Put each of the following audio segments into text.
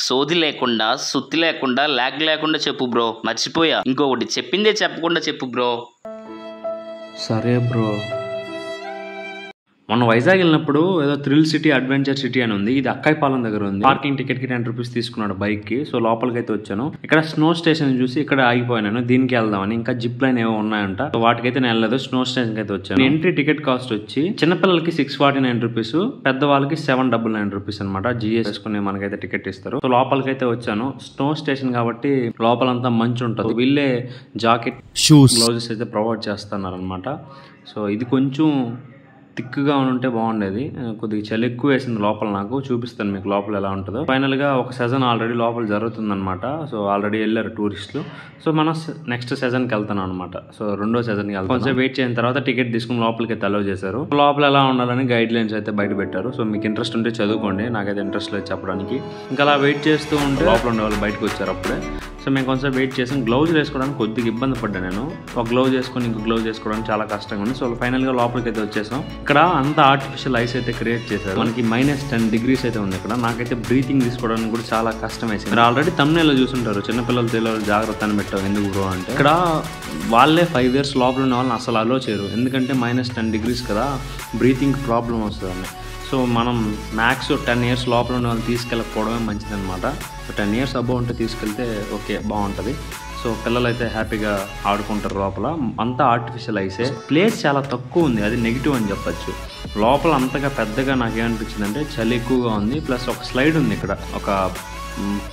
సోది లేకుండా సుత్తి లేకుండా లాగ్ లేకుండా చెప్పు బ్రో. మర్చిపోయా, ఇంకొకటి చెప్పిందే చెప్పకుండా చెప్పు బ్రో. సరే బ్రో. మొన్న వైజాగ్ వెళ్ళినప్పుడు ఏదో థ్రిల్ సిటీ అడ్వెంచర్ సిటీ అని ఉంది. ఇది అక్కాయిపాలెం దగ్గర ఉంది. పార్కింగ్ టికెట్ కి 10 రూపీస్ తీసుకున్నాడు బైక్ కి. సో లోపలికి అయితే వచ్చాను. ఇక్కడ స్నో స్టేషన్ చూసి ఇక్కడ ఆగిపోయాను. దీనికి వెళ్దామని. ఇంకా జిప్ లైన్ ఏవో ఉన్నాయంట. సో వాటికైతే నేను వెళ్ళలేదు. స్నో స్టేషన్ కి అయితే వచ్చాను. ఎంట్రీ టికెట్ కాస్ట్ వచ్చి చిన్నపిల్లలకి 649 రూపీస్, పెద్దవాళ్ళకి 799 రూపీస్ అనమాట. జిఎస్ వేసుకుని మనకైతే టికెట్ ఇస్తారు. సో లోపలికి అయితే వచ్చాను. స్నో స్టేషన్ కాబట్టి లోపలంతా మంచు ఉంటుంది. వీళ్ళే జాకెట్, షూస్, గ్లౌజెస్ అయితే ప్రొవైడ్ చేస్తున్నారు అనమాట. సో ఇది కొంచెం థిక్గా ఉంటే బాగుండేది. కొద్దిగా చలి ఎక్కువ వేసింది లోపల. నాకు చూపిస్తాను మీకు లోపల ఎలా ఉంటుందో. ఫైనల్ గా ఒక సెజన్ ఆల్రెడీ లోపల జరుగుతుందన్నమాట. సో ఆల్రెడీ వెళ్ళారు టూరిస్టులు. సో మనం నెక్స్ట్ సెజన్కి వెళ్తాను అనమాట. సో రెండో సెజన్కి వెళ్తాను. కొంచెం వెయిట్ చేసిన తర్వాత టికెట్ తీసుకుని లోపలికి అలౌ చేశారు. లోపల ఎలా ఉండాలని గైడ్ లైన్స్ అయితే బయట పెట్టారు. సో మీకు ఇంట్రెస్ట్ ఉంటే చదువుకోండి. నాకైతే ఇంట్రెస్ట్ లేదు చెప్పడానికి. ఇంకా అలా వెయిట్ చేస్తూ ఉంటే లోపల ఉండే వాళ్ళు బయటకు వచ్చారు అప్పుడే. సో మేము కొంచెం వెయిట్ చేసాం. గ్లౌజ్ వేసుకోవడానికి కొద్దిగా ఇబ్బంది పడ్డాను నేను. ఒక గ్లౌజ్ వేసుకొని ఇంకో గ్లౌజ్ వేసుకోవడానికి చాలా కష్టంగా ఉంది. సో ఫైనల్ గా లోపలికి అయితే వచ్చేసాం. ఇక్కడ అంతా ఆర్టిఫిషియల్ ఐస్ అయితే క్రియేట్ చేశారు. మనకి -10 degrees అయితే ఉంది ఇక్కడ. నాకైతే బ్రీతింగ్ తీసుకోవడానికి కూడా చాలా కష్టం వేసింది. మీరు ఆల్రెడీ thumbnail లో చూసుంటారు. చిన్నపిల్లలు తెలియదు జాగ్రత్త అని పెట్టావు ఎందుకు బ్రో అంటే. ఇక్కడ వాళ్ళే 5 years లోపల ఉన్న వాళ్ళని అసలు అలో చేయరు. ఎందుకంటే -10 degrees కదా, బ్రీతింగ్ ప్రాబ్లం వస్తుంది. సో మనం మ్యాక్స్ 10 years లోపల ఉన్న వాళ్ళు తీసుకెళ్ళకపోవడమే మంచిది అనమాట. సో 10 years అబౌవ్ ఉంటే తీసుకెళ్తే ఓకే బాగుంటుంది. సో పిల్లలు అయితే హ్యాపీగా ఆడుకుంటారు లోపల. అంతా ఆర్టిఫిషియల్ ఐసే. ప్లేస్ చాలా తక్కువ ఉంది, అది నెగిటివ్ అని చెప్పచ్చు. లోపల అంతగా పెద్దగా నాకేమనిపించింది అంటే చలి ఎక్కువగా ఉంది. ప్లస్ ఒక స్లైడ్ ఉంది ఇక్కడ, ఒక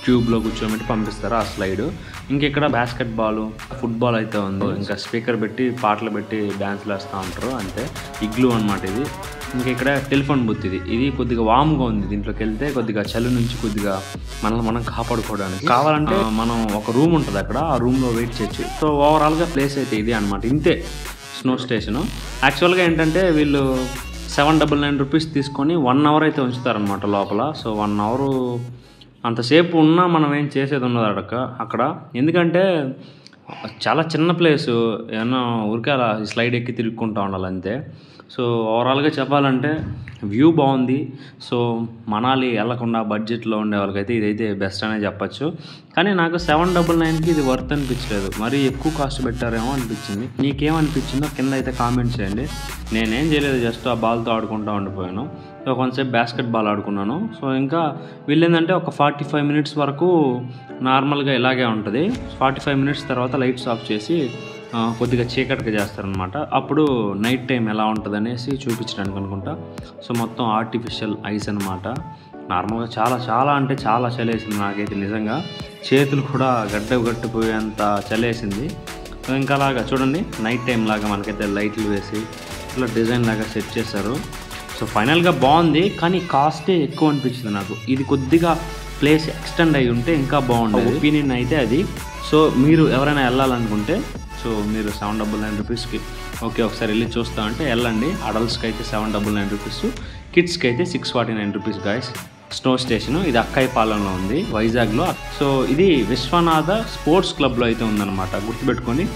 ట్యూబ్లో కూర్చోబెట్టి పంపిస్తారు ఆ స్లైడ్. ఇంకెక్కడ బాస్కెట్ బాల్, ఫుట్బాల్ అయితే ఉంది. ఇంకా స్పీకర్ పెట్టి పాటలు పెట్టి డ్యాన్స్లు వేస్తూ ఉంటారు అంతే. ఇగ్లూ అనమాట ఇది. ఇంకా ఇక్కడ టెలిఫోన్ బూత్ ఇది కొద్దిగా వామ్గా ఉంది. దీంట్లోకి వెళ్తే కొద్దిగా చలి నుంచి కొద్దిగా మనల్ని మనం కాపాడుకోవడానికి కావాలంటే మనం ఒక రూమ్ ఉంటుంది అక్కడ, ఆ రూమ్లో వెయిట్ చేయొచ్చు. సో ఓవరాల్గా ప్లేస్ అయితే ఇది అనమాట. ఇంతే స్నో స్టేషను. యాక్చువల్గా ఏంటంటే వీళ్ళు 799 రూపీస్ తీసుకొని 1 hour అయితే ఉంచుతారనమాట లోపల. సో 1 hour అంతసేపు ఉన్నా మనం ఏం చేసేది ఉన్నది అక్కడ. ఎందుకంటే చాలా చిన్న ప్లేసు, ఏమన్నా ఊరికే అలా స్లైడ్ ఎక్కి తిరుగుకుంటూ ఉండాలి అంతే. సో ఓవరాల్గా చెప్పాలంటే వ్యూ బాగుంది. సో మనాలి వెళ్ళకుండా బడ్జెట్లో ఉండే వాళ్ళకైతే ఇదైతే బెస్ట్ అనే చెప్పచ్చు. కానీ నాకు 799కి ఇది వర్త్ అనిపించలేదు. మరీ ఎక్కువ కాస్ట్ పెట్టారేమో అనిపించింది. మీకేమనిపించిందో కింద అయితే కామెంట్ చేయండి. నేనేం చేయలేదు, జస్ట్ ఆ బాల్తో ఆడుకుంటూ ఉండిపోయాను. సో కొంచెంసేపు బాస్కెట్ బాల్ ఆడుకున్నాను. సో ఇంకా వీళ్ళేంటంటే ఒక 45 minutes వరకు నార్మల్గా ఇలాగే ఉంటుంది. 45 minutes తర్వాత లైట్స్ ఆఫ్ చేసి కొద్దిగా చీకటిగా చేస్తారనమాట. అప్పుడు నైట్ టైం ఎలా ఉంటుంది అనేసి చూపించడానికి అనుకుంటా. సో మొత్తం ఆర్టిఫిషియల్ ఐస్ అనమాట. నార్మల్గా చాలా చాలా అంటే చాలా చలేసింది నాకైతే నిజంగా. చేతులు కూడా గట్టిపోయేంత చలేసింది. ఇంకా అలాగా చూడండి, నైట్ టైం లాగా మనకైతే లైట్లు వేసి ఇట్లా డిజైన్ లాగా సెట్ చేశారు. సో ఫైనల్గా బాగుంది, కానీ కాస్టే ఎక్కువ అనిపించింది నాకు. ఇది కొద్దిగా ప్లేస్ ఎక్స్టెండ్ అయ్యి ఉంటే ఇంకా బాగుంటుంది ఒపీనియన్ అయితే అది. సో మీరు ఎవరైనా వెళ్ళాలనుకుంటే సో మీరు 799 రూపీస్కి ఓకే ఒకసారి వెళ్ళి చూస్తా అంటే వెళ్ళండి. అడల్ట్స్కి అయితే 799 రూపీస్, కిడ్స్కి అయితే 649 రూపీస్ గాయస్. స్నో స్టేషన్ ఇది అక్కాయిపాలెంలో ఉంది వైజాగ్లో. సో ఇది విశ్వనాథ స్పోర్ట్స్ క్లబ్లో అయితే ఉందన్నమాట. గుర్తుపెట్టుకొని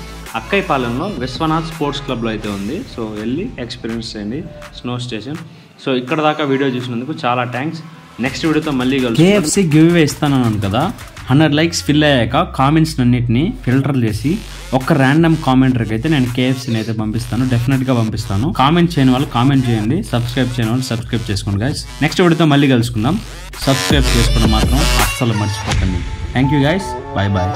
అక్కాయిపాలెంలో విశ్వనాథ్ స్పోర్ట్స్ క్లబ్లో అయితే ఉంది. సో వెళ్ళి ఎక్స్పీరియన్స్ చేయండి స్నో స్టేషన్. సో ఇక్కడ దాకా వీడియో చూసినందుకు చాలా థ్యాంక్స్. నెక్స్ట్ వీడియోతో మళ్ళీ కలిసి KFC గివ్ అవే ఇస్తానన్నాను కదా. 100 likes ఫిల్ అయ్యాక కామెంట్స్ అన్నిటిని ఫిల్టర్ చేసి ఒక ర్యాండమ్ కామెంటర్కి అయితే నేను KFCని అయితే పంపిస్తాను. డెఫినెట్గా పంపిస్తాను. కామెంట్ చేయని వాళ్ళు కామెంట్ చేయండి, సబ్స్క్రైబ్ చేయని వాళ్ళు సబ్స్క్రైబ్ చేసుకోండి గైస్. నెక్స్ట్ వీడియోతో మళ్ళీ కలుసుకుందాం. సబ్స్క్రైబ్ చేసుకోవడం మాత్రం అస్సలు మర్చిపోకండి. Thank you guys, bye bye.